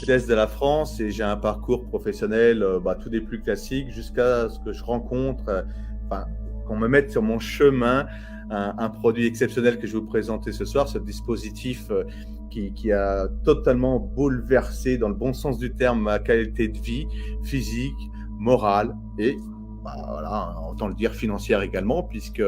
l'Est de la France et j'ai un parcours professionnel tout des plus classiques jusqu'à ce que je rencontre, qu'on me mette sur mon chemin un produit exceptionnel que je vais vous présenter ce soir, ce dispositif qui a totalement bouleversé, dans le bon sens du terme, ma qualité de vie physique, morale et autant le dire financière également, puisque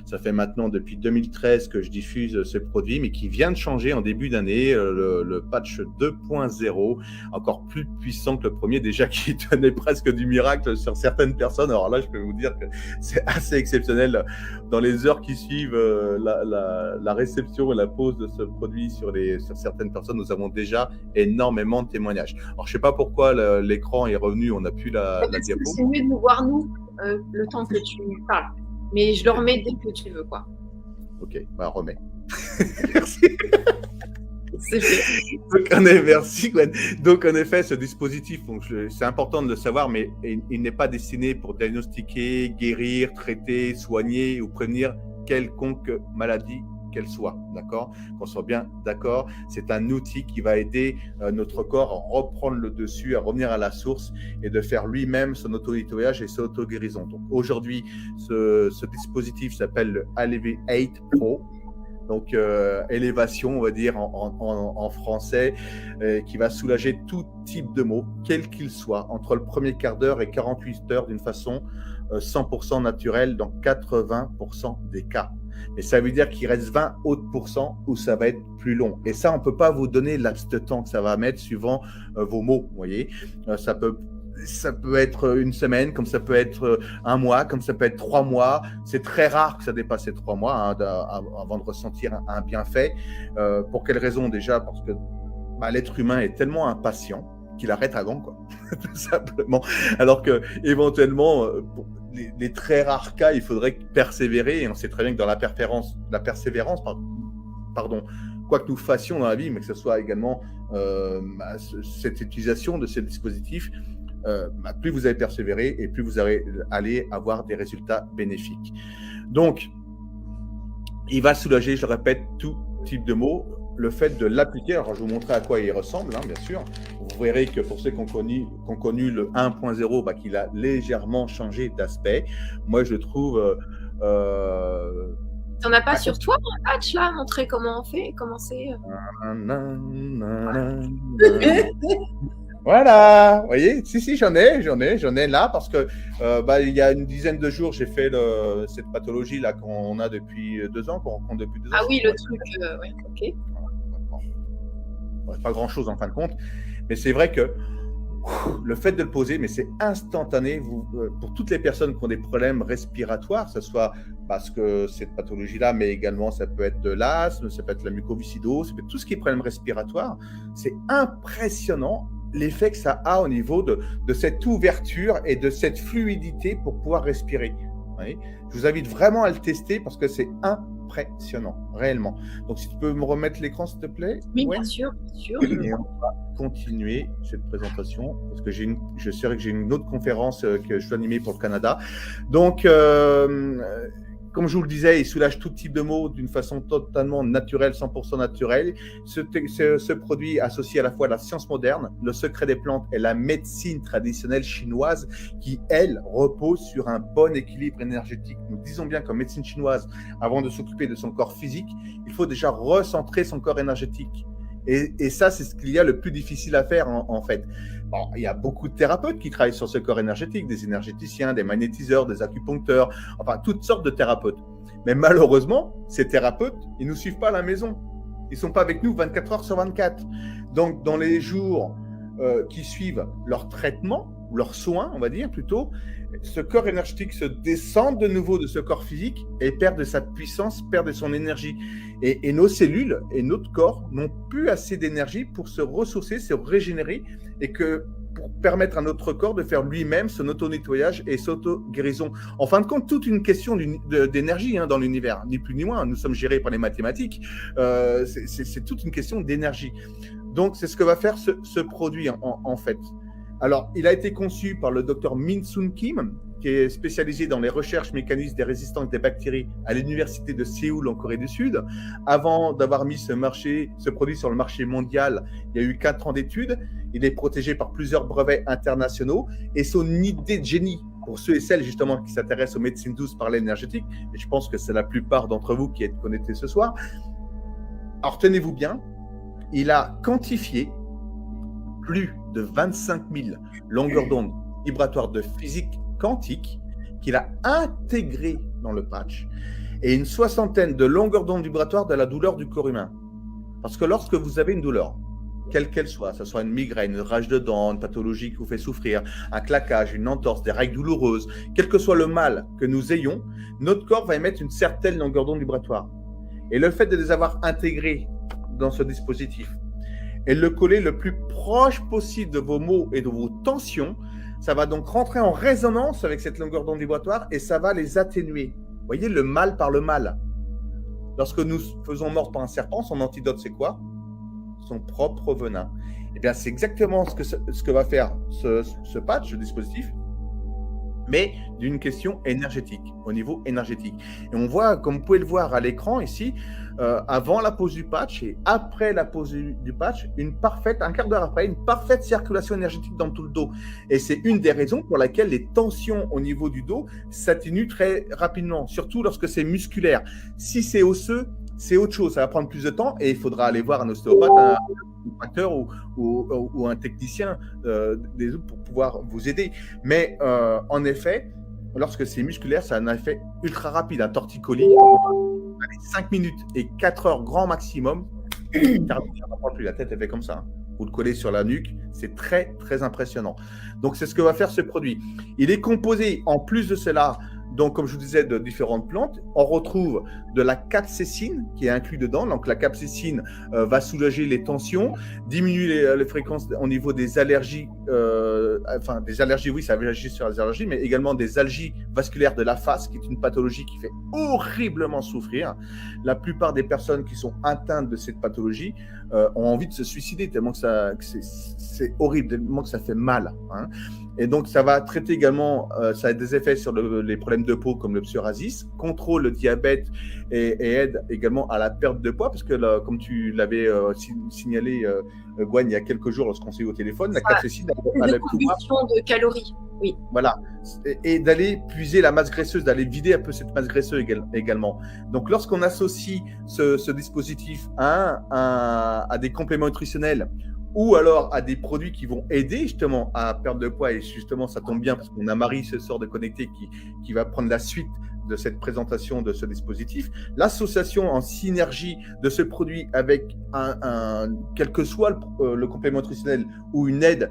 ça fait maintenant depuis 2013 que je diffuse ce produit, mais qui vient de changer en début d'année, le patch 2.0, encore plus puissant que le premier, déjà qui donnait presque du miracle sur certaines personnes. Alors là, je peux vous dire que c'est assez exceptionnel. Dans les heures qui suivent la réception et la pose de ce produit sur certaines personnes, nous avons déjà énormément de témoignages. Alors, je ne sais pas pourquoi l'écran est revenu, on n'a plus la diapo. C'est mieux de nous voir, nous. Le temps que tu parles. Mais je le remets dès que tu veux, quoi. Ok, remets. Merci. C'est fait. Merci Gwen. Donc en effet, ce dispositif, c'est important de le savoir, mais il n'est pas destiné pour diagnostiquer, guérir, traiter, soigner ou prévenir quelconque maladie qu'elle soit, d'accord ? Qu'on soit bien d'accord, c'est un outil qui va aider notre corps à reprendre le dessus, à revenir à la source et de faire lui-même son auto-nettoyage et son auto-guérison. Donc aujourd'hui, ce dispositif s'appelle le Elevate Pro. Donc élévation, on va dire en français, qui va soulager tout type de maux, quel qu'il soit, entre le premier quart d'heure et 48 heures d'une façon 100% naturelle dans 80% des cas. Mais ça veut dire qu'il reste 20 autres pourcents où ça va être plus long. Et ça, on ne peut pas vous donner le laps de temps que ça va mettre suivant vos maux, vous voyez. Ça peut être une semaine, comme ça peut être un mois, comme ça peut être 3 mois. C'est très rare que ça dépasse les 3 mois avant de ressentir un bienfait. Pour quelle raison déjà ? Parce que l'être humain est tellement impatient qu'il arrête avant, quoi, tout simplement. Alors que éventuellement, pour les très rares cas, il faudrait persévérer. Et on sait très bien que dans la persévérance, quoi que nous fassions dans la vie, mais que ce soit également cette utilisation de ces dispositifs, plus vous allez persévérer et plus vous allez avoir des résultats bénéfiques. Donc, il va soulager, je le répète, tout type de maux. Le fait de l'appliquer, alors je vais vous montrer à quoi il ressemble, bien sûr. Vous verrez que pour ceux qui ont connu le 1.0, qu'il a légèrement changé d'aspect. Moi, je trouve... T'en as pas sur toi un patch là, montrer comment on fait, comment c'est Voilà, vous voyez, si, j'en ai là parce que il y a une dizaine de jours, j'ai fait cette pathologie là qu'on a depuis 2 ans, qu'on rencontre depuis 2 ans. Ah oui, le truc, ouais, ok. Pas grand chose en fin de compte, mais c'est vrai que le fait de le poser, mais c'est instantané. Pour toutes les personnes qui ont des problèmes respiratoires, que ce soit parce que cette pathologie-là, mais également ça peut être de l'asthme, ça peut être la mucoviscidose, ça peut être tout ce qui est problème respiratoire. C'est impressionnant l'effet que ça a au niveau de cette ouverture et de cette fluidité pour pouvoir respirer. Oui. Je vous invite vraiment à le tester parce que c'est impressionnant, réellement. Donc, si tu peux me remettre l'écran, s'il te plaît. Oui, bien sûr. Et on va continuer cette présentation parce que je sais que j'ai une autre conférence que je dois animer pour le Canada. Donc, comme je vous le disais, il soulage tout type de maux d'une façon totalement naturelle, 100% naturelle. Ce produit associe à la fois la science moderne, le secret des plantes et la médecine traditionnelle chinoise qui, elle, repose sur un bon équilibre énergétique. Nous disons bien qu'en médecine chinoise, avant de s'occuper de son corps physique, il faut déjà recentrer son corps énergétique. Et ça, c'est ce qu'il y a le plus difficile à faire en fait. Bon, il y a beaucoup de thérapeutes qui travaillent sur ce corps énergétique, des énergéticiens, des magnétiseurs, des acupuncteurs, enfin toutes sortes de thérapeutes. Mais malheureusement, ces thérapeutes, ils ne nous suivent pas à la maison. Ils ne sont pas avec nous 24 heures sur 24. Donc, dans les jours qui suivent leur traitement, ou leurs soins, on va dire plutôt, ce corps énergétique se descend de nouveau de ce corps physique et perd de sa puissance, perd de son énergie. Et nos cellules et notre corps n'ont plus assez d'énergie pour se ressourcer, se régénérer et pour permettre à notre corps de faire lui-même son auto-nettoyage et son auto-guérison. En fin de compte, toute une question d'énergie dans l'univers, ni plus ni moins. Nous sommes gérés par les mathématiques. C'est toute une question d'énergie. Donc, c'est ce que va faire ce produit en fait. Alors, il a été conçu par le docteur Min-Soon Kim, qui est spécialisé dans les recherches mécanismes des résistances des bactéries à l'université de Séoul en Corée du Sud. Avant d'avoir mis ce produit sur le marché mondial, il y a eu 4 ans d'études. Il est protégé par plusieurs brevets internationaux et son idée de génie, pour ceux et celles justement qui s'intéressent aux médecines douces par l'énergétique, et je pense que c'est la plupart d'entre vous qui êtes connectés ce soir. Alors tenez-vous bien, il a quantifié plus de 25 000 longueurs d'onde vibratoires de physique quantique qu'il a intégrées dans le patch et une soixantaine de longueurs d'onde vibratoires de la douleur du corps humain. Parce que lorsque vous avez une douleur, quelle qu'elle soit, que ce soit une migraine, une rage de dents, une pathologie qui vous fait souffrir, un claquage, une entorse, des règles douloureuses, quel que soit le mal que nous ayons, notre corps va émettre une certaine longueur d'onde vibratoire. Et le fait de les avoir intégrés dans ce dispositif et le coller le plus proche possible de vos maux et de vos tensions, ça va donc rentrer en résonance avec cette longueur d'onde vibratoire et ça va les atténuer. Vous voyez, le mal par le mal. Lorsque nous faisons mordre par un serpent, son antidote, c'est quoi? Son propre venin. Eh bien, c'est exactement ce que va faire ce patch, ce dispositif, mais d'une question énergétique, au niveau énergétique. Et on voit, comme vous pouvez le voir à l'écran ici, avant la pose du patch et après la pose du patch, un quart d'heure après, une parfaite circulation énergétique dans tout le dos. Et c'est une des raisons pour laquelle les tensions au niveau du dos s'atténuent très rapidement, surtout lorsque c'est musculaire. Si c'est osseux, c'est autre chose, ça va prendre plus de temps et il faudra aller voir un ostéopathe, un facteur ou un technicien des os pour pouvoir vous aider. Mais en effet, lorsque c'est musculaire, ça a un effet ultra rapide. Un torticolis, 5 minutes et 4 heures grand maximum, plus la tête elle fait comme ça. Vous le collez sur la nuque, c'est très très impressionnant. Donc c'est ce que va faire ce produit. Il est composé en plus de cela, donc comme je vous disais, de différentes plantes. On retrouve de la capsaïcine qui est inclus dedans. Donc la capsaïcine va soulager les tensions, diminuer les fréquences au niveau des allergies. Des allergies, oui, ça agit sur les allergies, mais également des algies vasculaires de la face, qui est une pathologie qui fait horriblement souffrir. La plupart des personnes qui sont atteintes de cette pathologie ont envie de se suicider tellement que c'est horrible, tellement que ça fait mal. Hein. Et donc, ça va traiter également, ça a des effets sur les problèmes de peau comme le psoriasis, contrôle le diabète et aide également à la perte de poids, parce que comme tu l'avais signalé, Gwen, il y a quelques jours lorsqu'on s'est eu au téléphone, la capsaïcine a la combustion de calories. Oui. Voilà, et d'aller puiser la masse graisseuse, d'aller vider un peu cette masse graisseuse également. Donc, lorsqu'on associe ce dispositif à des compléments nutritionnels ou alors à des produits qui vont aider justement à perdre de poids, et justement ça tombe bien parce qu'on a Marie ce soir de Connecté qui va prendre la suite de cette présentation de ce dispositif. L'association en synergie de ce produit avec quel que soit le complément nutritionnel ou une aide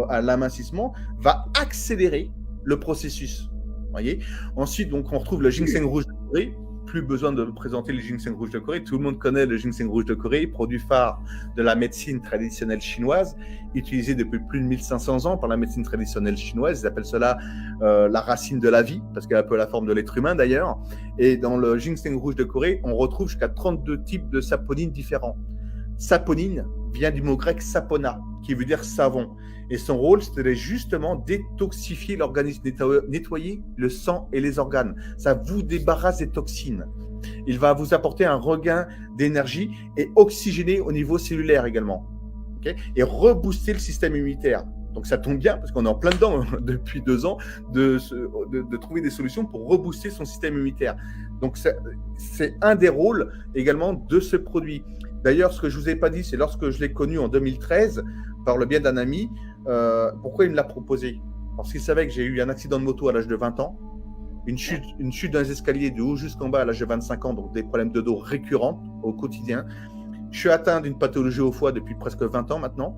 à l'amincissement va accélérer le processus. Voyez. Ensuite, donc, on retrouve le ginseng rouge de Corée. Plus besoin de présenter le ginseng rouge de Corée. Tout le monde connaît le ginseng rouge de Corée, produit phare de la médecine traditionnelle chinoise, utilisé depuis plus de 1500 ans par la médecine traditionnelle chinoise. Ils appellent cela la racine de la vie, parce qu'elle a un peu la forme de l'être humain d'ailleurs. Et dans le ginseng rouge de Corée, on retrouve jusqu'à 32 types de saponines différents. Saponine vient du mot grec sapona, qui veut dire savon. Et son rôle, c'était justement détoxifier l'organisme, nettoyer le sang et les organes. Ça vous débarrasse des toxines. Il va vous apporter un regain d'énergie et oxygéner au niveau cellulaire également. Okay, et rebooster le système immunitaire. Donc ça tombe bien, parce qu'on est en plein dedans depuis 2 ans, de trouver des solutions pour rebooster son système immunitaire. Donc c'est un des rôles également de ce produit. D'ailleurs, ce que je ne vous ai pas dit, c'est lorsque je l'ai connu en 2013, par le biais d'un ami, pourquoi il me l'a proposé? Parce qu'il savait que j'ai eu un accident de moto à l'âge de 20 ans, une chute dans les escaliers du haut jusqu'en bas à l'âge de 25 ans, donc des problèmes de dos récurrents au quotidien. Je suis atteint d'une pathologie au foie depuis presque 20 ans maintenant,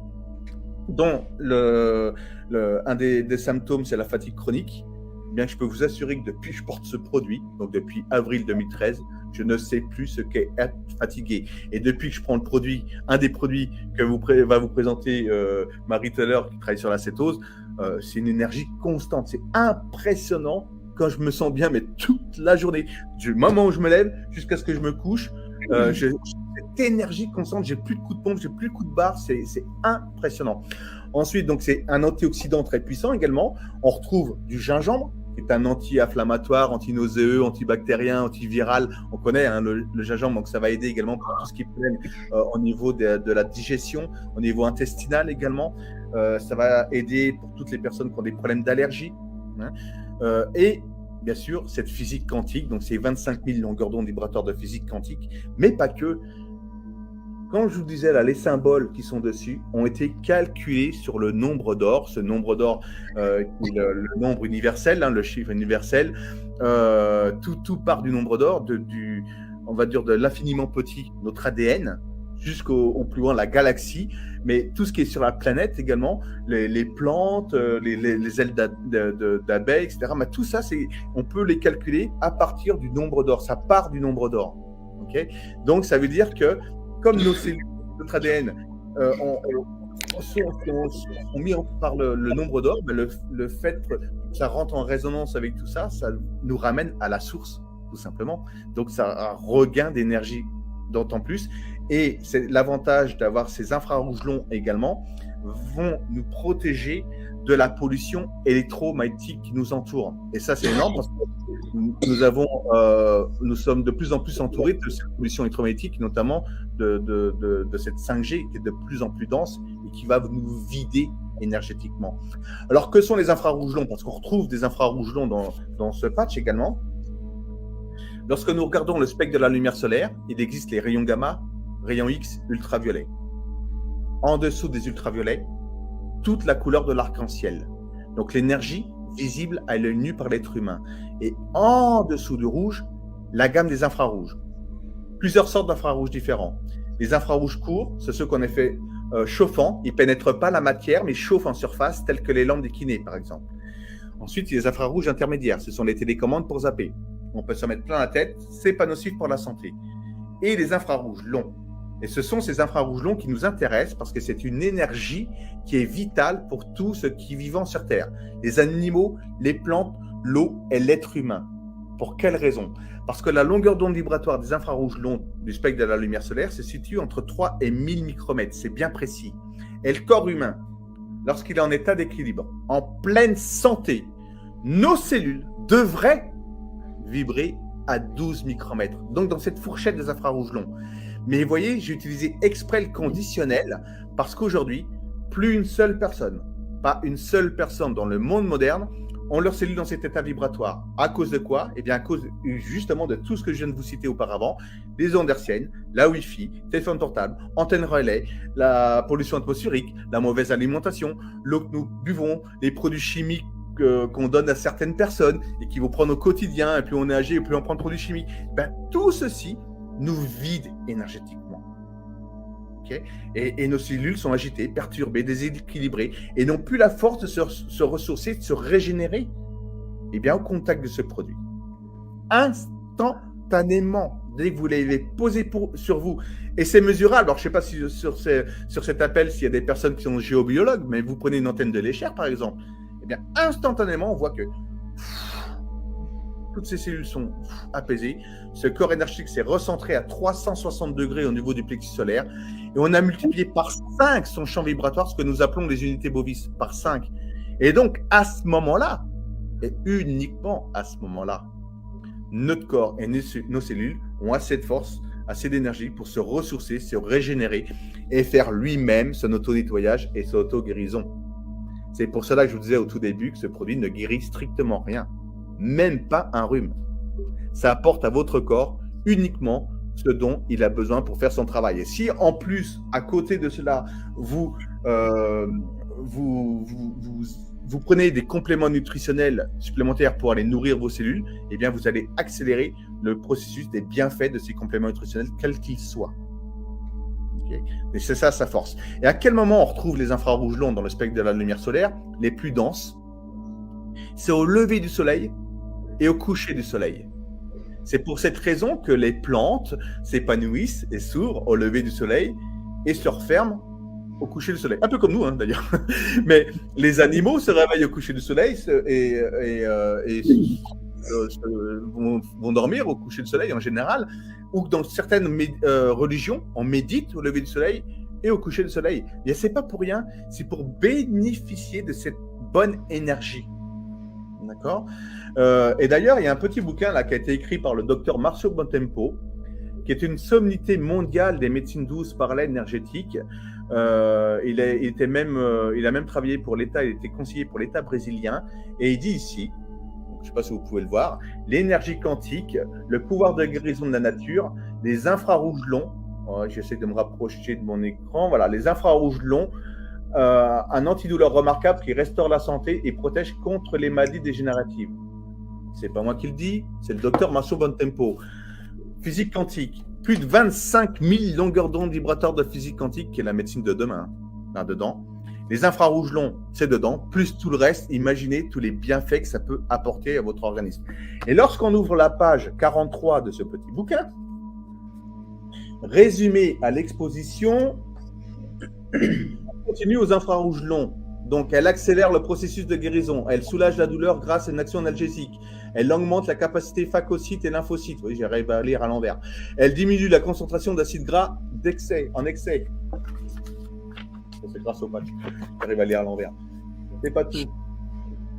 dont un des symptômes, c'est la fatigue chronique. Bien que je peux vous assurer que depuis que je porte ce produit, donc depuis avril 2013, je ne sais plus ce qu'est être fatigué. Et depuis que je prends le produit, un des produits que va vous présenter Marie tout à l'heure, qui travaille sur la cétose, c'est une énergie constante. C'est impressionnant quand je me sens bien, mais toute la journée, du moment où je me lève jusqu'à ce que je me couche, j'ai cette énergie constante. J'ai plus de coups de pompe, j'ai plus de coups de barre. C'est impressionnant. Ensuite, donc c'est un antioxydant très puissant également. On retrouve du gingembre, qui est un anti-inflammatoire, anti-nauséeux, antibactérien, antiviral. On connaît hein, le gingembre, donc ça va aider également pour tout ce qui est au niveau de la digestion, au niveau intestinal également. Ça va aider pour toutes les personnes qui ont des problèmes d'allergie. Hein. Et bien sûr, cette physique quantique, donc c'est 25 000 longueurs d'onde vibratoires de physique quantique, mais pas que. Quand je vous disais là, les symboles qui sont dessus ont été calculés sur le nombre d'or. Ce nombre d'or, qui est le nombre universel, hein, le chiffre universel. Tout part du nombre d'or, on va dire de l'infiniment petit, notre ADN, jusqu'au plus loin, la galaxie. Mais tout ce qui est sur la planète également, les plantes, les ailes d'abeilles, etc. Mais tout ça, on peut les calculer à partir du nombre d'or. Ça part du nombre d'or. Okay. Donc, ça veut dire que comme nos cellules, notre ADN sont mis par le nombre d'or, mais le fait que ça rentre en résonance avec tout ça, ça nous ramène à la source, tout simplement. Donc, ça a un regain d'énergie d'autant plus. Et c'est l'avantage d'avoir ces infrarouges longs également, vont nous protéger de la pollution électromagnétique qui nous entoure. Et ça, c'est énorme parce que nous sommes de plus en plus entourés de cette pollution électromagnétique, notamment de cette 5G qui est de plus en plus dense et qui va nous vider énergétiquement. Alors, que sont les infrarouges longs? Parce qu'on retrouve des infrarouges longs dans ce patch également. Lorsque nous regardons le spectre de la lumière solaire, il existe les rayons gamma, rayons X, ultraviolets. En dessous des ultraviolets, toute la couleur de l'arc-en-ciel. Donc l'énergie visible à l'œil nu par l'être humain. Et en dessous du rouge, la gamme des infrarouges. Plusieurs sortes d'infrarouges différents. Les infrarouges courts, c'est ceux qu'on a fait chauffants. Ils ne pénètrent pas la matière, mais chauffent en surface, tels que les lampes des kinés, par exemple. Ensuite, il y a les infrarouges intermédiaires. Ce sont les télécommandes pour zapper. On peut se mettre plein la tête, c'est pas nocif pour la santé. Et les infrarouges longs. Et ce sont ces infrarouges longs qui nous intéressent parce que c'est une énergie qui est vitale pour tout ce qui est vivant sur Terre. Les animaux, les plantes, l'eau et l'être humain. Pour quelle raison? Parce que la longueur d'onde vibratoire des infrarouges longs du spectre de la lumière solaire se situe entre 3 et 1000 micromètres. C'est bien précis. Et le corps humain, lorsqu'il est en état d'équilibre, en pleine santé, nos cellules devraient vibrer à 12 micromètres. Donc, dans cette fourchette des infrarouges longs. Mais vous voyez, j'ai utilisé exprès le conditionnel parce qu'aujourd'hui, plus une seule personne, pas une seule personne dans le monde moderne, ont leurs cellules dans cet état vibratoire. À cause de quoi? Eh bien, à cause justement de tout ce que je viens de vous citer auparavant, les ondes hertziennes, la Wi-Fi, téléphone portable, antenne relais, la pollution atmosphérique, la mauvaise alimentation, l'eau que nous buvons, les produits chimiques qu'on donne à certaines personnes et qui vont prendre au quotidien, et plus on est âgé, et plus on prend de produits chimiques. Ben, tout ceci nous vide énergétiquement. Okay? Et nos cellules sont agitées, perturbées, déséquilibrées, et n'ont plus la force de se ressourcer, de se régénérer. Eh bien, au contact de ce produit, instantanément, dès que vous l'avez posé sur vous, et c'est mesurable. Alors, je ne sais pas si sur cet appel, s'il y a des personnes qui sont géobiologues, mais vous prenez une antenne de léchère, par exemple, eh bien, instantanément, on voit que toutes ces cellules sont apaisées. Ce corps énergétique s'est recentré à 360 degrés au niveau du plexus solaire. Et on a multiplié par 5 son champ vibratoire, ce que nous appelons les unités Bovis, par 5. Et donc, à ce moment-là, et uniquement à ce moment-là, notre corps et nos cellules ont assez de force, assez d'énergie pour se ressourcer, se régénérer et faire lui-même son auto-nettoyage et son auto-guérison. C'est pour cela que je vous disais au tout début que ce produit ne guérit strictement rien, même pas un rhume. Ça apporte à votre corps uniquement ce dont il a besoin pour faire son travail. Et si en plus, à côté de cela, vous prenez des compléments nutritionnels supplémentaires pour aller nourrir vos cellules, eh bien vous allez accélérer le processus des bienfaits de ces compléments nutritionnels, quels qu'ils soient. Okay. Et c'est ça sa force. Et à quel moment on retrouve les infrarouges longs dans le spectre de la lumière solaire? Les plus denses, c'est au lever du soleil et au coucher du soleil. C'est pour cette raison que les plantes s'épanouissent et s'ouvrent au lever du soleil et se referment au coucher du soleil. Un peu comme nous, hein, d'ailleurs. Mais les animaux se réveillent au coucher du soleil et vont dormir au coucher du soleil en général, ou dans certaines religions, on médite au lever du soleil et au coucher du soleil. Et c'est pas pour rien, c'est pour bénéficier de cette bonne énergie. D'accord. Et d'ailleurs, il y a un petit bouquin là qui a été écrit par le docteur Marcio Bontempo, qui est une sommité mondiale des médecines douces parallèles énergétiques. Il a même travaillé pour l'État, il était conseiller pour l'État brésilien, et il dit ici, je ne sais pas si vous pouvez le voir, l'énergie quantique, le pouvoir de guérison de la nature, les infrarouges longs, j'essaie de me rapprocher de mon écran, voilà, les infrarouges longs, un antidouleur remarquable qui restaure la santé et protège contre les maladies dégénératives. C'est pas moi qui le dis, c'est le docteur Marcio Bontempo. Physique quantique, plus de 25 000 longueurs d'onde vibratoires de physique quantique, qui est la médecine de demain, là-dedans. Les infrarouges longs, c'est dedans, plus tout le reste. Imaginez tous les bienfaits que ça peut apporter à votre organisme. Et lorsqu'on ouvre la page 43 de ce petit bouquin, résumé à l'exposition, on continue aux infrarouges longs. Donc, elle accélère le processus de guérison. Elle soulage la douleur grâce à une action analgésique. Elle augmente la capacité phagocyte et lymphocyte. Oui, j'arrive à lire à l'envers. Elle diminue la concentration d'acides gras en excès. C'est grâce au patch. J'arrive à lire à l'envers. C'est pas tout.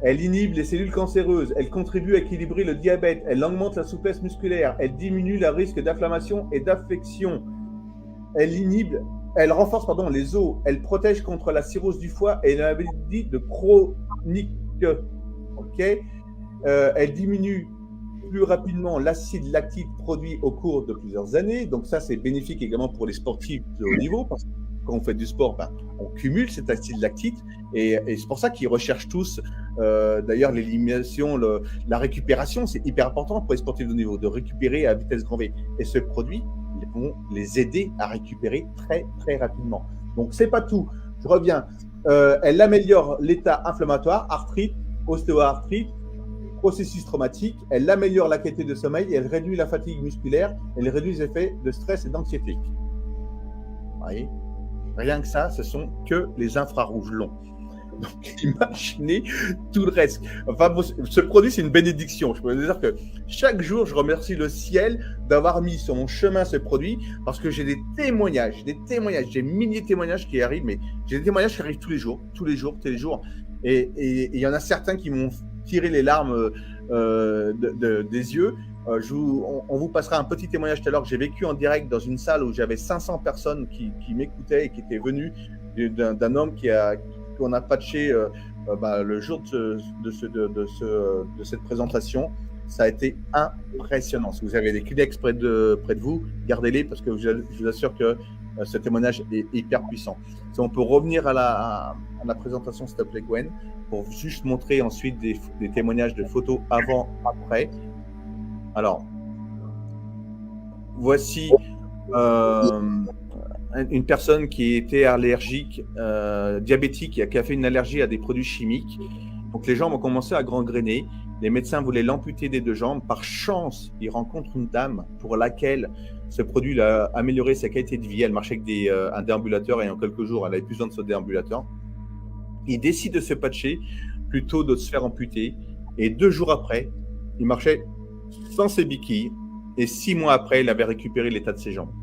Elle inhibe les cellules cancéreuses. Elle contribue à équilibrer le diabète. Elle augmente la souplesse musculaire. Elle diminue le risque d'inflammation et d'infection. Elle renforce les os. Elle protège contre la cirrhose du foie et la maladie de chronique. Okay. Elle diminue plus rapidement l'acide lactique produit au cours de plusieurs années. Donc ça, c'est bénéfique également pour les sportifs de haut niveau, parce que quand on fait du sport, on cumule cet acide lactique. Et c'est pour ça qu'ils recherchent tous, d'ailleurs, l'élimination, la récupération. C'est hyper important pour les sportifs de haut niveau, de récupérer à vitesse grand V. Et ce produit, ils vont les aider à récupérer très, très rapidement. Donc, c'est pas tout. Je reviens. Elle améliore l'état inflammatoire, arthrite, ostéoarthrite, processus traumatique, elle améliore la qualité de sommeil, elle réduit la fatigue musculaire, elle réduit les effets de stress et d'anxiété. Vous voyez, rien que ça, ce sont que les infrarouges longs. Donc, imaginez tout le reste. Enfin, ce produit, c'est une bénédiction. Je peux vous dire que chaque jour, je remercie le ciel d'avoir mis sur mon chemin ce produit, parce que j'ai des témoignages, j'ai milliers de témoignages qui arrivent, mais j'ai des témoignages qui arrivent tous les jours. Et il y en a certains qui m'ont tiré les larmes des yeux. On vous passera un petit témoignage tout à l'heure que j'ai vécu en direct dans une salle où j'avais 500 personnes qui m'écoutaient et qui étaient venues d'un homme qu'on a patché le jour de cette présentation. Ça a été impressionnant. Si vous avez des Kleenex près de vous, gardez-les, parce que je vous assure que ce témoignage est hyper puissant. Si on peut revenir à la présentation, s'il te plaît, Gwen, pour juste montrer ensuite des témoignages de photos avant-après. Alors, voici une personne qui était allergique, diabétique, qui a fait une allergie à des produits chimiques. Donc, les jambes ont commencé à gangréner. Les médecins voulaient l'amputer des deux jambes. Par chance, il rencontre une dame pour laquelle ce produit a amélioré sa qualité de vie. Elle marchait avec un déambulateur et en quelques jours, elle n'avait plus besoin de ce déambulateur. Il décide de se patcher plutôt de se faire amputer. Et 2 jours après, il marchait sans ses béquilles. Et 6 mois après, il avait récupéré l'état de ses jambes.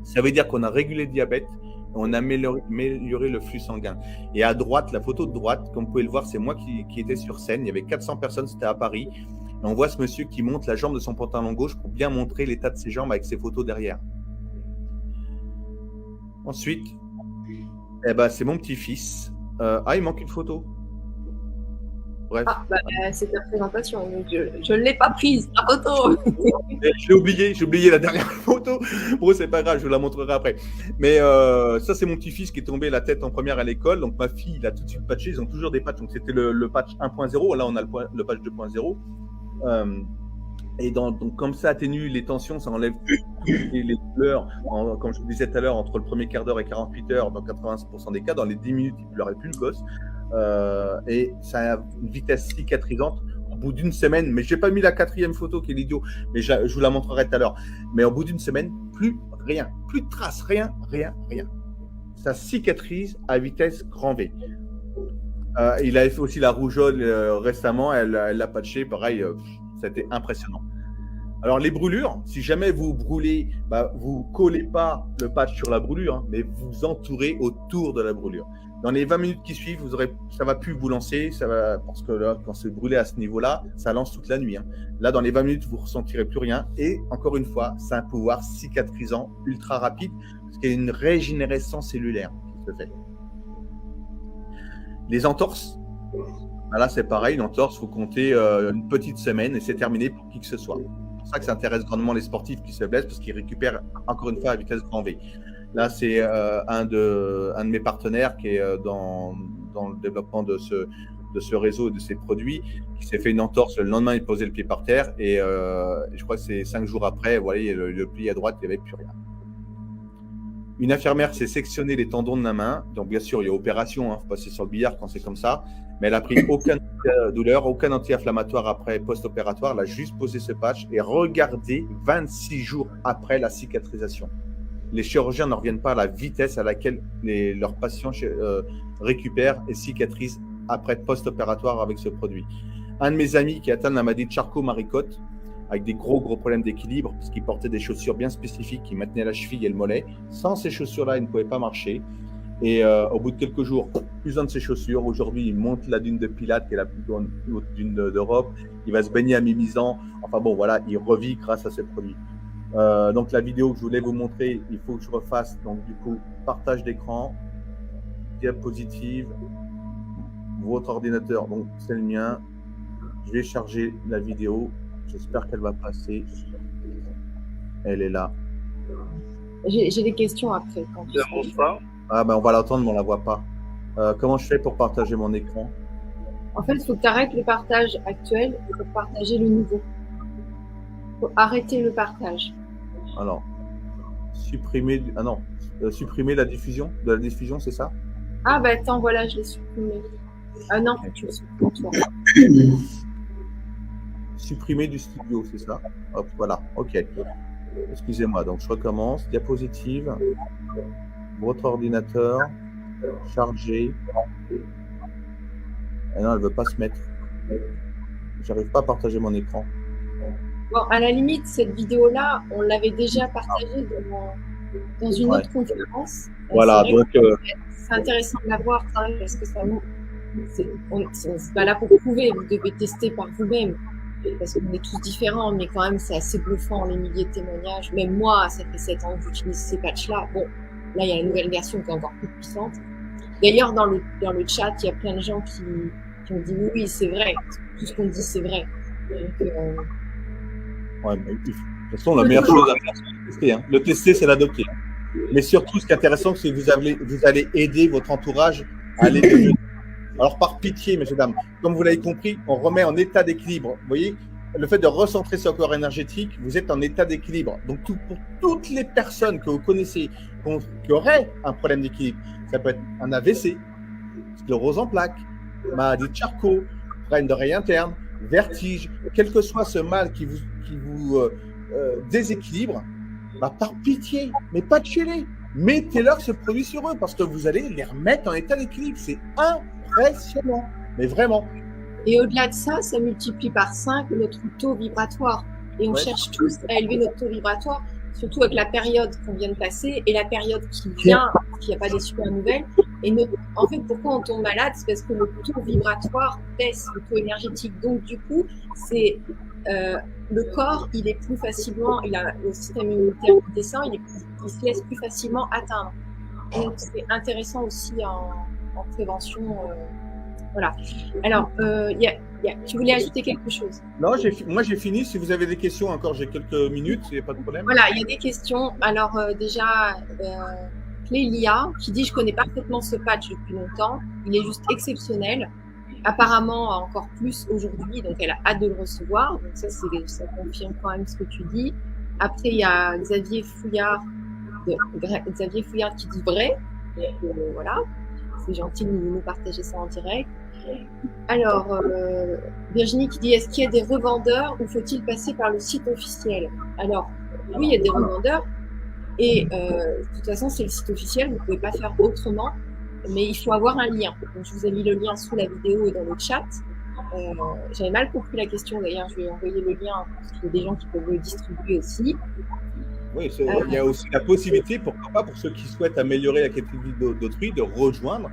Ça veut dire qu'on a régulé le diabète, on a amélioré le flux sanguin. Et à droite, la photo de droite, comme vous pouvez le voir, c'est moi qui étais sur scène. Il y avait 400 personnes, c'était à Paris. Et on voit ce monsieur qui monte la jambe de son pantalon gauche pour bien montrer l'état de ses jambes avec ses photos derrière. Ensuite, c'est mon petit-fils. Il manque une photo. Bref. C'est ta présentation, donc je ne l'ai pas prise, la photo. J'ai oublié la dernière photo. Bon, c'est pas grave, je vous la montrerai après. Mais ça, c'est mon petit-fils qui est tombé la tête en première à l'école. Donc, ma fille, il a tout de suite patché. Ils ont toujours des patchs. Donc, c'était le patch 1.0. Là, on a le patch 2.0. Et donc, comme ça atténue les tensions, ça enlève les douleurs. Comme je vous disais tout à l'heure, entre le premier quart d'heure et 48 heures, dans 80% des cas, dans les 10 minutes, il ne pleurait plus le gosse. Et ça a une vitesse cicatrisante au bout d'une semaine. Mais je n'ai pas mis la 4e photo qui est l'idiot, mais je vous la montrerai tout à l'heure. Mais au bout d'une semaine, plus rien, plus de traces, rien. Ça cicatrise à vitesse grand V. Il avait fait aussi la rougeole récemment, elle l'a patché, pareil, ça a été impressionnant. Alors, les brûlures, si jamais vous brûlez, vous collez pas le patch sur la brûlure, hein, mais vous entourez autour de la brûlure. Dans les 20 minutes qui suivent, ça va plus vous lancer, parce que là, quand c'est brûlé à ce niveau-là, ça lance toute la nuit. Hein. Là, dans les 20 minutes, vous ressentirez plus rien. Et encore une fois, c'est un pouvoir cicatrisant ultra rapide, parce qu'il y a une régénérescence cellulaire qui se fait. Les entorses, là, c'est pareil. Une entorse, il faut compter une petite semaine et c'est terminé pour qui que ce soit. C'est pour ça que ça intéresse grandement les sportifs qui se blessent, parce qu'ils récupèrent encore une fois à vitesse grand V. Là, c'est un de mes partenaires qui est dans le développement de ce réseau et de ces produits, qui s'est fait une entorse. Le lendemain, il posait le pied par terre et je crois que c'est 5 jours après, vous voyez, le pli à droite, il n'y avait plus rien. Une infirmière s'est sectionné les tendons de la main. Donc, bien sûr, il y a opération, il faut passer sur le billard quand c'est comme ça. Mais elle n'a pris aucune douleur, aucun anti-inflammatoire après post-opératoire. Elle a juste posé ce patch et regardez 26 jours après la cicatrisation. Les chirurgiens ne reviennent pas à la vitesse à laquelle leurs patients récupèrent et cicatrisent après post-opératoire avec ce produit. Un de mes amis qui atteint la maladie de Charcot-Marie-Côte, avec des gros problèmes d'équilibre, parce qu'il portait des chaussures bien spécifiques qui maintenaient la cheville et le mollet. Sans ces chaussures-là, il ne pouvait pas marcher. Et au bout de quelques jours, plus besoin de ces chaussures. Aujourd'hui, il monte la dune de Pilates, qui est la plus grande dune d'Europe. Il va se baigner à Mimizan. Enfin bon, voilà, il revit grâce à ces produits. Donc la vidéo que je voulais vous montrer, il faut que je refasse. Donc du coup, partage d'écran, diapositive, votre ordinateur. Donc c'est le mien. Je vais charger la vidéo. J'espère qu'elle va passer. Elle est là. J'ai des questions après. Ah ben on va l'attendre, mais on la voit pas. Comment je fais pour partager mon écran? En fait, il faut que tu arrêtes le partage actuel pour partager le nouveau. Il faut arrêter le partage. Alors, supprimer la diffusion de la diffusion, c'est ça? Ah bah attends, voilà, je l'ai supprimé. Ah non, tu l'as supprimé toi. Supprimer du studio, c'est ça? Hop, voilà, ok. Excusez-moi, donc je recommence. Diapositive, votre ordinateur, charger. Et non, elle ne veut pas se mettre. J'arrive pas à partager mon écran. Bon, à la limite, cette vidéo-là, on l'avait déjà partagée dans une autre conférence. Voilà, donc. C'est intéressant de la voir quand même, parce que ça nous. C'est pas là pour prouver, vous devez tester par vous-même. Parce qu'on est tous différents, mais quand même, c'est assez bluffant, les milliers de témoignages. Même moi, ça fait 7 ans que j'utilise ces patchs-là. Bon, là, il y a la nouvelle version qui est encore plus puissante. D'ailleurs, dans le chat, il y a plein de gens qui ont dit oui, c'est vrai. Tout ce qu'on dit, c'est vrai. Donc, ouais, mais, de toute façon, la meilleure chose à faire, c'est le tester. Hein. Le tester, c'est l'adopter. Mais surtout, ce qui est intéressant, c'est que vous allez aider votre entourage à aller de mieux. Alors, par pitié, messieurs, dames, comme vous l'avez compris, on remet en état d'équilibre. Vous voyez, le fait de recentrer ce corps énergétique, vous êtes en état d'équilibre. Donc, pour toutes les personnes que vous connaissez qui auraient un problème d'équilibre, ça peut être un AVC, sclérose en plaques, maladie de Charcot, problème d'oreille interne, vertige, quel que soit ce mal qui vous déséquilibre, par pitié, mais pas de les. Mettez-leur ce produit sur eux parce que vous allez les remettre en état d'équilibre. C'est impressionnant, mais vraiment. Et au-delà de ça, ça multiplie par 5 notre taux vibratoire. Et on cherche tous à élever notre taux vibratoire, surtout avec la période qu'on vient de passer et la période qui vient, qu'il n'y a pas des super nouvelles. Et en fait, pourquoi on tombe malade? C'est parce que le taux vibratoire baisse, le taux énergétique. Donc, du coup, c'est le corps, il est plus facilement, il a le système immunitaire qui descend, il se laisse plus facilement atteindre. Donc, c'est intéressant aussi en prévention. Voilà. Alors, tu voulais ajouter quelque chose? Non, moi j'ai fini. Si vous avez des questions encore, j'ai quelques minutes, il n'y a pas de problème. Voilà, il y a des questions. Alors, déjà, Clélia qui dit: je connais parfaitement ce patch depuis longtemps. Il est juste exceptionnel. Apparemment, encore plus aujourd'hui. Donc, elle a hâte de le recevoir. Donc, ça confirme quand même ce que tu dis. Après, il y a Xavier Fouillard qui dit vrai. Donc, voilà. C'est gentil de nous partager ça en direct. Alors, Virginie qui dit: est-ce qu'il y a des revendeurs ou faut-il passer par le site officiel? Alors, oui, il y a des revendeurs. Et de toute façon, c'est le site officiel. Vous ne pouvez pas faire autrement. Mais il faut avoir un lien. Donc, je vous ai mis le lien sous la vidéo et dans le chat. J'avais mal compris la question, d'ailleurs, je vais envoyer le lien parce qu'il y a des gens qui peuvent le distribuer aussi. Oui, il y a aussi la possibilité, pourquoi pas, pour ceux qui souhaitent améliorer la qualité de vie d'autrui, de rejoindre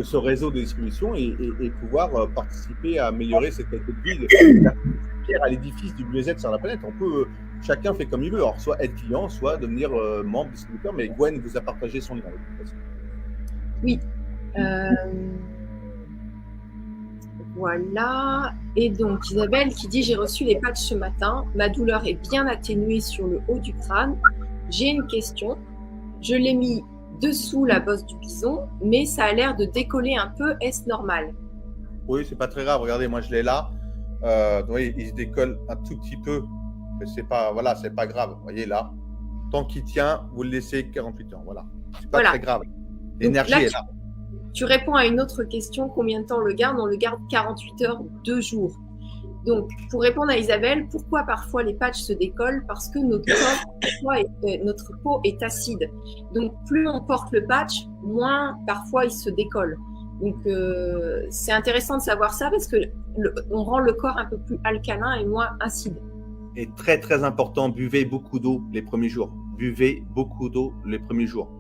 ce réseau de distribution et pouvoir participer à améliorer cette qualité de vie, pierre à l'édifice du mieux-être sur la planète. Chacun fait comme il veut, alors soit être client, soit devenir membre distributeur, mais Gwen vous a partagé son lien. Oui. Voilà. Et donc, Isabelle qui dit « J'ai reçu les patchs ce matin. Ma douleur est bien atténuée sur le haut du crâne. J'ai une question. Je l'ai mis dessous la bosse du bison, mais ça a l'air de décoller un peu. Est-ce normal ?» Oui, c'est pas très grave. Regardez, moi, je l'ai là. Oui, il se décolle un tout petit peu. Mais c'est pas grave. Vous voyez, là. Tant qu'il tient, vous le laissez 48 heures. Voilà. C'est pas très grave. L'énergie est là. Tu réponds à une autre question, combien de temps on le garde ? On le garde 48 heures, 2 jours. Donc, pour répondre à Isabelle, pourquoi parfois les patchs se décollent ? Parce que notre peau est acide. Donc, plus on porte le patch, moins parfois il se décolle. Donc, c'est intéressant de savoir ça parce que on rend le corps un peu plus alcalin et moins acide. Et très, très important, buvez beaucoup d'eau les premiers jours. Buvez beaucoup d'eau les premiers jours,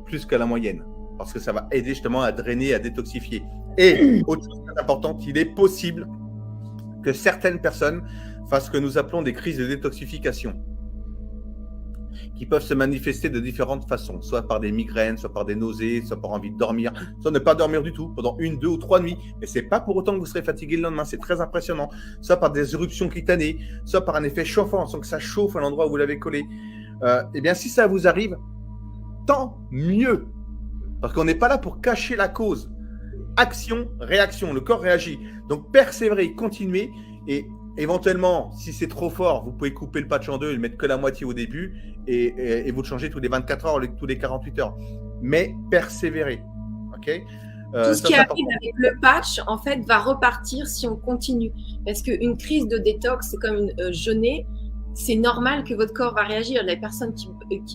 plus que la moyenne. Parce que ça va aider justement à drainer, à détoxifier. Et autre chose très importante, il est possible que certaines personnes fassent ce que nous appelons des crises de détoxification, qui peuvent se manifester de différentes façons, soit par des migraines, soit par des nausées, soit par envie de dormir, soit ne pas dormir du tout pendant 1, 2 ou 3 nuits. Mais ce n'est pas pour autant que vous serez fatigué le lendemain, c'est très impressionnant. Soit par des éruptions cutanées, soit par un effet chauffant, sans que ça chauffe à l'endroit où vous l'avez collé. Eh bien, si ça vous arrive, tant mieux. Parce qu'on n'est pas là pour cacher la cause. Action, réaction, le corps réagit. Donc, persévérez, continuez. Et éventuellement, si c'est trop fort, vous pouvez couper le patch en deux et le mettre que la moitié au début et vous le changez tous les 24 heures, tous les 48 heures. Mais persévérez. Okay, tout ce qui arrive avec le patch, en fait, va repartir si on continue. Parce qu'une crise de détox, c'est comme une jeûnée. C'est normal que votre corps va réagir. Les personnes qui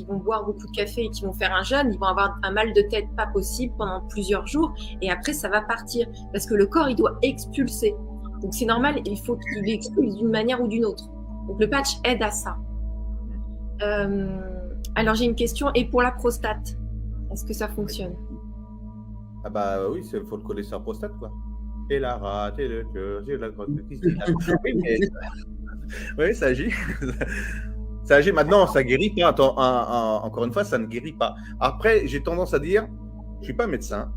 vont boire beaucoup de café et qui vont faire un jeûne, ils vont avoir un mal de tête pas possible pendant plusieurs jours et après ça va partir parce que le corps il doit expulser. Donc c'est normal, il faut qu'il expulse d'une manière ou d'une autre. Donc le patch aide à ça. Alors j'ai une question, et pour la prostate, est-ce que ça fonctionne ? Ah bah oui, il faut le coller sur la prostate quoi. Et la rate et le cœur, et la grotte. Oui, mais... Oui, ça agit. Ça agit. Maintenant, ça ne guérit pas. Encore une fois, ça ne guérit pas. Après, j'ai tendance à dire, je ne suis pas médecin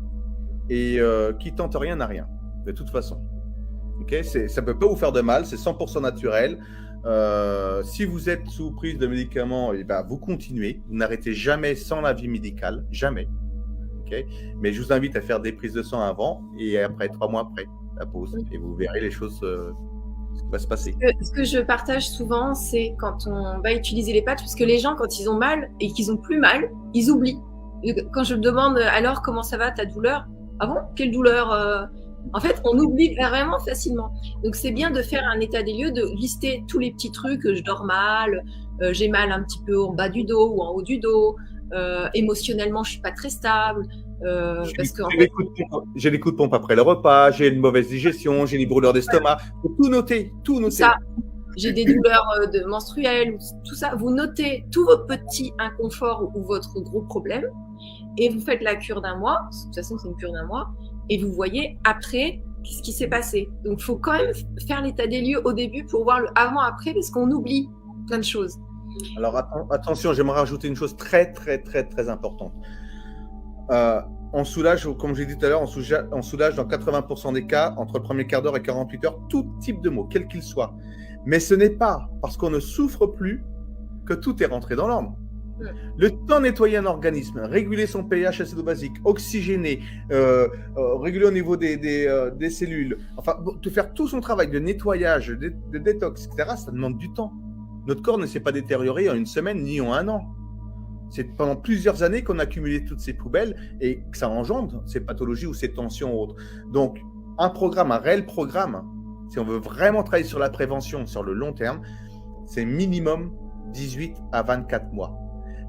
et qui tente rien n'a rien, de toute façon. Okay, ça ne peut pas vous faire de mal, c'est 100% naturel. Si vous êtes sous prise de médicaments, eh ben, vous continuez. Vous n'arrêtez jamais sans l'avis médical, jamais. Okay, mais je vous invite à faire des prises de sang avant et après 3 mois après la pause. Et vous verrez les choses... ce qui va se passer. Ce que je partage souvent, c'est quand on va utiliser les patchs, parce que les gens, quand ils ont mal et qu'ils ont plus mal, ils oublient. Quand je me demande alors comment ça va ta douleur, ah bon, quelle douleur En fait, on oublie vraiment facilement. Donc c'est bien de faire un état des lieux, de lister tous les petits trucs. Je dors mal, j'ai mal un petit peu en bas du dos ou en haut du dos. Émotionnellement, je suis pas très stable. J'ai les coups de pompe après le repas, j'ai une mauvaise digestion, j'ai des brûlures d'estomac. Faut tout noter. Ça, j'ai des douleurs menstruelles, tout ça. Vous notez tous vos petits inconforts ou votre gros problème et vous faites la cure d'1 mois. De toute façon, c'est une cure d'1 mois et vous voyez après ce qui s'est passé. Donc, il faut quand même faire l'état des lieux au début pour voir le avant-après parce qu'on oublie plein de choses. Alors, attention, j'aimerais rajouter une chose très, très, très, très importante. On soulage, comme j'ai dit tout à l'heure, on soulage dans 80% des cas, entre le premier quart d'heure et 48 heures, tout type de maux, quel qu'il soit. Mais ce n'est pas parce qu'on ne souffre plus que tout est rentré dans l'ordre. Le temps de nettoyer un organisme, réguler son pH acido-basique, oxygéner, réguler au niveau des cellules, enfin, de faire tout son travail de nettoyage, de détox, etc., ça demande du temps. Notre corps ne s'est pas détérioré en 1 semaine ni en 1 an. C'est pendant plusieurs années qu'on a accumulé toutes ces poubelles et que ça engendre ces pathologies ou ces tensions ou autres. Donc, un réel programme, si on veut vraiment travailler sur la prévention sur le long terme, c'est minimum 18 à 24 mois.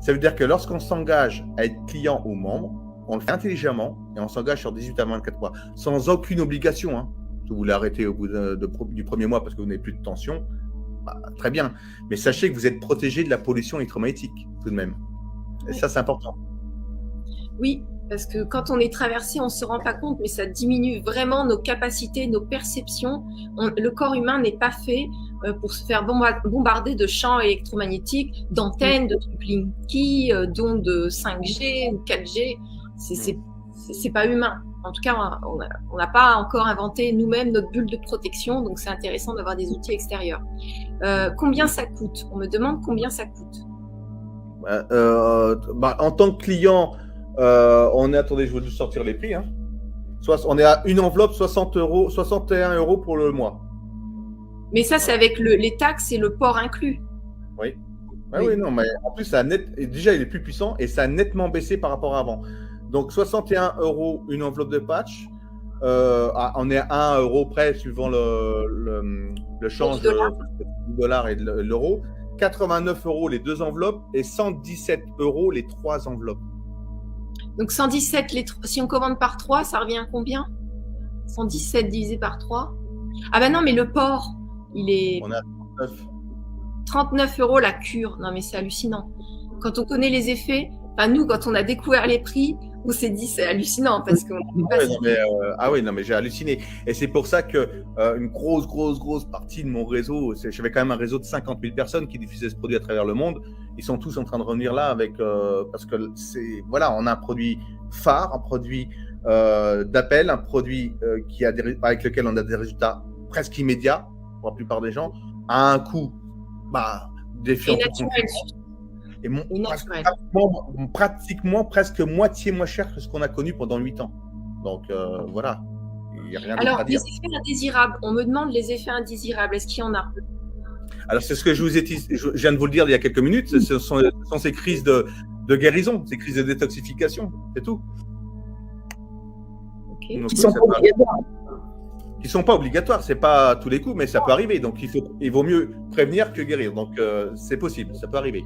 Ça veut dire que lorsqu'on s'engage à être client ou membre, on le fait intelligemment et on s'engage sur 18 à 24 mois, sans aucune obligation. vous l'arrêtez au bout du premier mois parce que vous n'avez plus de tension, bah, très bien. Mais sachez que vous êtes protégé de la pollution électromagnétique tout de même. Et ça, c'est important. Oui, parce que quand on est traversé, on ne se rend pas compte, mais ça diminue vraiment nos capacités, nos perceptions. Le corps humain n'est pas fait pour se faire bombarder de champs électromagnétiques, d'antennes, de trucs Linky, d'ondes 5G ou 4G. C'est pas humain. En tout cas, on n'a pas encore inventé nous-mêmes notre bulle de protection, donc c'est intéressant d'avoir des outils extérieurs. Combien ça coûte? On me demande combien ça coûte. En tant que client, attendez, je vais vous sortir les prix. Hein. On est à une enveloppe 61 € pour le mois. Mais ça, c'est avec les taxes et le port inclus. Oui. Oui, non, mais en plus, déjà, il est plus puissant et ça a nettement baissé par rapport à avant. Donc, 61 € une enveloppe de patch. On est à 1 € près, suivant le change du dollar et de l'euro. 89 € les 2 enveloppes et 117 € les 3 enveloppes. Donc 117, si on commande par 3, ça revient à combien? 117 divisé par 3. Ah ben non, mais le port, il est... On a 39 € la cure. Non mais c'est hallucinant. Quand on connaît les effets, nous, quand on a découvert les prix, on s'est dit c'est hallucinant parce qu'on non mais j'ai halluciné. Et c'est pour ça que une grosse partie de mon réseau, j'avais quand même un réseau de 50 000 personnes qui diffusaient ce produit à travers le monde. Ils sont tous en train de revenir là parce que on a un produit phare, un produit d'appel, un produit avec lequel on a des résultats presque immédiats pour la plupart des gens, à un coût défiant. Et naturel. Et pratiquement presque moitié moins cher que ce qu'on a connu pendant 8 ans. Donc voilà, il n'y a rien d'autre à dire. Les effets indésirables, on me demande les effets indésirables, est-ce qu'il y en a? Alors c'est ce que je viens de vous le dire il y a quelques minutes, ce sont ces crises de guérison, ces crises de détoxification, c'est tout. Okay. Donc, qui ne sont pas obligatoires, c'est pas à tous les coups, mais ça peut arriver. Donc il vaut mieux prévenir que guérir. Donc c'est possible, ça peut arriver.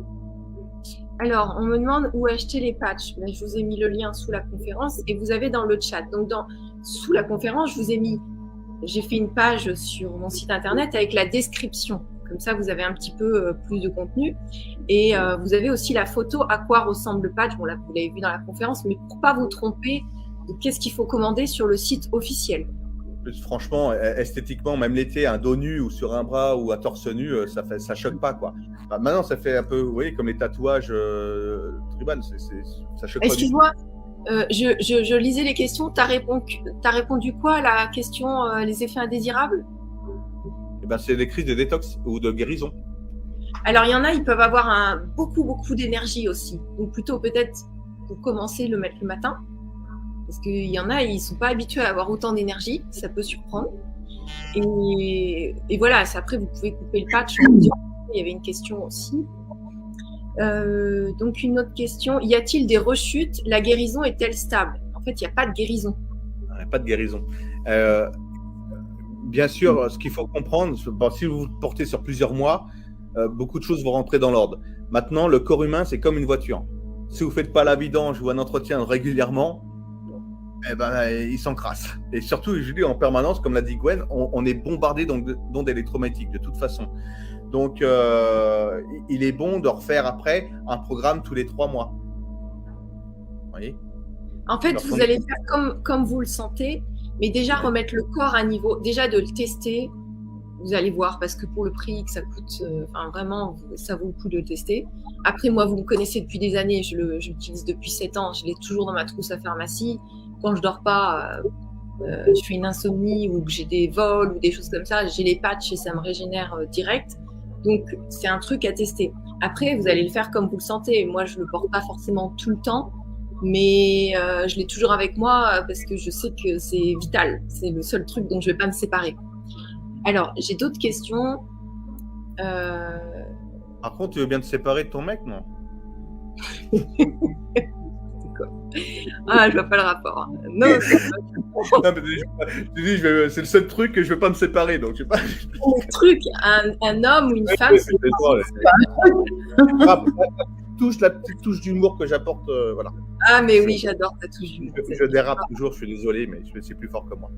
Alors, on me demande où acheter les patchs. Mais je vous ai mis le lien sous la conférence et vous avez dans le chat. Donc, sous la conférence, j'ai fait une page sur mon site internet avec la description. Comme ça, vous avez un petit peu plus de contenu. Et vous avez aussi la photo à quoi ressemble le patch. Bon, là, vous l'avez vu dans la conférence, mais pour ne pas vous tromper de qu'est-ce qu'il faut commander sur le site officiel. Franchement, esthétiquement, même l'été, un dos nu ou sur un bras ou un torse nu, ça choque pas, quoi. Maintenant, ça fait un peu, vous voyez, comme les tatouages tribal, ça choque pas. Excuse-moi, je lisais les questions. T'as répondu quoi à la question les effets indésirables? C'est des crises de détox ou de guérison. Alors, il y en a, ils peuvent avoir beaucoup d'énergie aussi. Donc, plutôt peut-être pour commencer, le mettre le matin. Parce qu'il y en a, ils ne sont pas habitués à avoir autant d'énergie, ça peut surprendre. Et voilà, après, vous pouvez couper le patch. Il y avait une question aussi. Donc, une autre question. Y a-t-il des rechutes? La guérison est-elle stable? En fait, il n'y a pas de guérison. Il n'y a pas de guérison. Bien sûr, ce qu'il faut comprendre, si vous vous portez sur plusieurs mois, beaucoup de choses vont rentrer dans l'ordre. Maintenant, le corps humain, c'est comme une voiture. Si vous ne faites pas la vidange ou un entretien régulièrement, il s'encrasse. Et surtout, je dis en permanence, comme l'a dit Gwen, on est bombardé d'ondes électromagnétiques de toute façon. Donc, il est bon de refaire après un programme tous les 3 mois. Vous voyez ? En fait, vous allez faire comme vous le sentez, mais déjà remettre le corps à niveau, déjà de le tester. Vous allez voir, parce que pour le prix que ça coûte, vraiment, ça vaut le coup de le tester. Après, moi, vous me connaissez depuis des années, je l'utilise depuis 7 ans, je l'ai toujours dans ma trousse à pharmacie. Quand je dors pas, je fais une insomnie ou que j'ai des vols ou des choses comme ça, j'ai les patchs et ça me régénère direct. Donc, c'est un truc à tester. Après, vous allez le faire comme vous le sentez. Moi, je le porte pas forcément tout le temps, mais je l'ai toujours avec moi parce que je sais que c'est vital. C'est le seul truc dont je vais pas me séparer. Alors, j'ai d'autres questions. Par contre, tu veux bien te séparer de ton mec, non? Ah, je vois pas le rapport. Non, non mais c'est le seul truc que je veux pas me séparer, donc je sais pas. Le truc, un homme ou une femme, c'est pas un truc. touche, la petite touche d'humour que j'apporte, voilà. Ah, mais oui, j'adore ta touche d'humour. Je dérape toujours, je suis désolé, mais c'est plus fort que moi.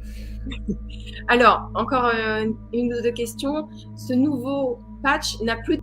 Alors, encore une ou deux questions. Ce nouveau patch n'a plus